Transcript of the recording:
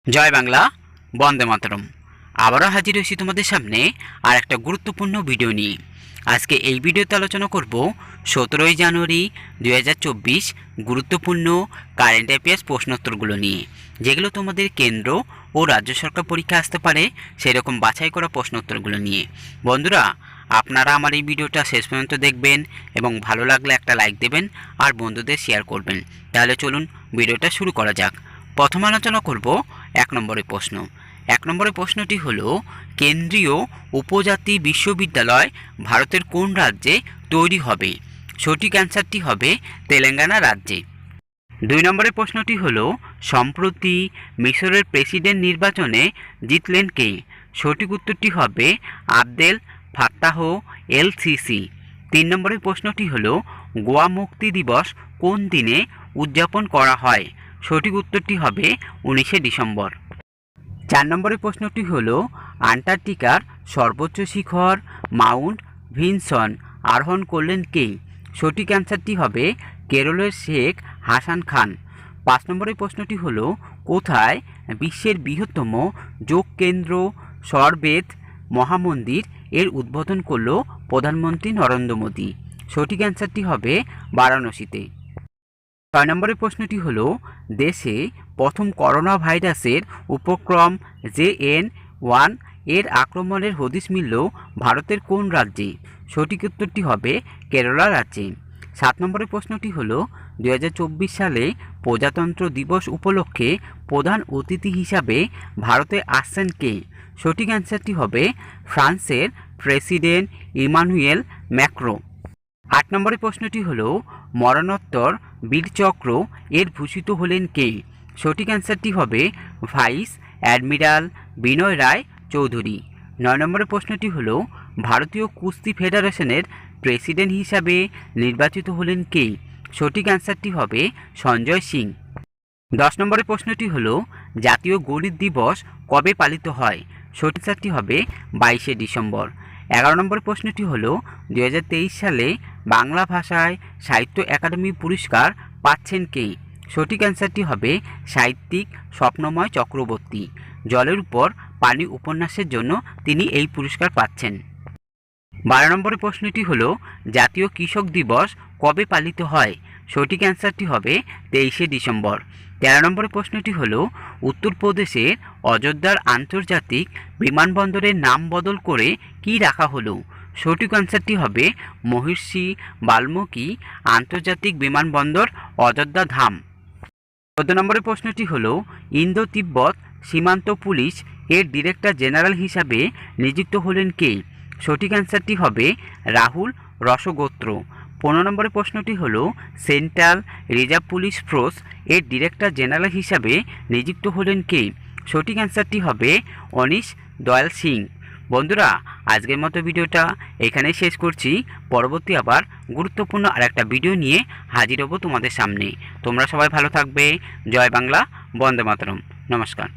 জয় বাংলা, বন্দে মাতরম। আবারও হাজির হয়েছি তোমাদের সামনে আর একটা গুরুত্বপূর্ণ ভিডিও নিয়ে। আজকে এই ভিডিওতে আলোচনা করব 17ই জানুয়ারি 2024 গুরুত্বপূর্ণ কারেন্ট অ্যাফেয়ার্স প্রশ্নোত্তরগুলো নিয়ে, যেগুলো তোমাদের কেন্দ্র ও রাজ্য সরকার পরীক্ষা আসতে পারে সেরকম বাছাই করা প্রশ্নোত্তরগুলো নিয়ে। বন্ধুরা, আপনারা আমার এই ভিডিওটা শেষ পর্যন্ত দেখবেন এবং ভালো লাগলে একটা লাইক দেবেন আর বন্ধুদের শেয়ার করবেন। তাহলে চলুন ভিডিওটা শুরু করা যাক। প্রথম আলোচনা করব 1 নম্বরের প্রশ্ন। 1 নম্বরের প্রশ্নটি হলো, কেন্দ্রীয় উপজাতি বিশ্ববিদ্যালয় ভারতের কোন রাজ্যে তৈরি হবে? সঠিক অ্যান্সারটি হবে তেলেঙ্গানা রাজ্যে। 2 নম্বরের প্রশ্নটি হলো, সম্প্রতি মিশরের প্রেসিডেন্ট নির্বাচনে জিতলেন কে? সঠিক উত্তরটি হবে আবদেল ফাত্তাহ এল সিসি। 3 নম্বরের প্রশ্নটি হলো, গোয়া মুক্তি দিবস কোন দিনে উদযাপন করা হয়? সঠিক উত্তরটি হবে 19শে ডিসেম্বর। 4 নম্বরের প্রশ্নটি হলো, আন্টার্কটিকার সর্বোচ্চ শিখর মাউন্ট ভিনসন আরোহণ করলেন কে? সঠিক অ্যান্সারটি হবে কেরলের শেখ হাসান খান। 5 নম্বরের প্রশ্নটি হলো, কোথায় বিশ্বের বৃহত্তম যোগ কেন্দ্র সরবেদ মহামন্দির এর উদ্বোধন করল প্রধানমন্ত্রী নরেন্দ্র মোদী? সঠিক অ্যান্সারটি হবে বারাণসীতে। 6 নম্বরের প্রশ্নটি হলো, দেশে প্রথম করোনা ভাইরাসের উপক্রম JN.1 এর আক্রমণের হদিশ মিলল ভারতের কোন রাজ্যে? সঠিক উত্তরটি হবে কেরালা রাজ্যে। 7 নম্বরের প্রশ্নটি হলো, 2024 সালে প্রজাতন্ত্র দিবস উপলক্ষে প্রধান অতিথি হিসাবে ভারতে আসছেন কে? সঠিক অ্যান্সারটি হবে ফ্রান্সের প্রেসিডেন্ট ইমানুয়েল ম্যাক্রো। 8 নম্বরের প্রশ্নটি হলো, মরণোত্তর বীরচক্র এর ভূষিত হলেন কে? সঠিক অ্যান্সারটি হবে ভাইস অ্যাডমিরাল বিনয় রায় চৌধুরী। 9 নম্বরের প্রশ্নটি হলো, ভারতীয় কুস্তি ফেডারেশনের প্রেসিডেন্ট হিসাবে নির্বাচিত হলেন কে? সঠিক অ্যান্সারটি হবে সঞ্জয় সিং। 10 নম্বরের প্রশ্নটি হলো, জাতীয় গণিত দিবস কবে পালিত হয়? সঠিক অ্যান্সারটি হবে 22শে ডিসেম্বর। 11 নম্বর প্রশ্নটি হলো, 2023 সালে বাংলা ভাষায় সাহিত্য একাডেমি পুরস্কার পাচ্ছেন কে? সঠিক অ্যান্সারটি হবে সাহিত্যিক স্বপ্নময় চক্রবর্তী। জলের উপর পানি উপন্যাসের জন্য তিনি এই পুরস্কার পাচ্ছেন। 12 নম্বরের প্রশ্নটি হলো, জাতীয় কৃষক দিবস কবে পালিত হয়? সঠিক অ্যান্সারটি হবে 23শে ডিসেম্বর। 13 নম্বরের প্রশ্নটি হলো, উত্তরপ্রদেশের অযোধ্যার আন্তর্জাতিক বিমানবন্দরের নাম বদল করে কি রাখা হলো? সঠিক অ্যান্সারটি হবে মহর্ষি বাল্মীকি আন্তর্জাতিক বিমানবন্দর অযোধ্যা ধাম। 14 নম্বরের প্রশ্নটি হলো, ইন্দো তিব্বত সীমান্ত পুলিশ এর ডিরেক্টর জেনারেল হিসাবে নিযুক্ত হলেন কে? সঠিক অ্যান্সারটি হবে রাহুল রসগোত্র। 15 নম্বরের প্রশ্নটি হলো, সেন্ট্রাল রিজার্ভ পুলিশ ফোর্স এর ডিরেক্টর জেনারেল হিসাবে নিযুক্ত হলেন কে? সঠিক অ্যান্সারটি হবে অনিশ দয়াল সিং। বন্ধুরা, আজকের মতো ভিডিওটা এখানেই শেষ করছি। পরবর্তী আবার গুরুত্বপূর্ণ আর একটা ভিডিও নিয়ে হাজির হব তোমাদের সামনে। তোমরা সবাই ভালো থাকবে। জয় বাংলা, বন্দে মাতরম। নমস্কার।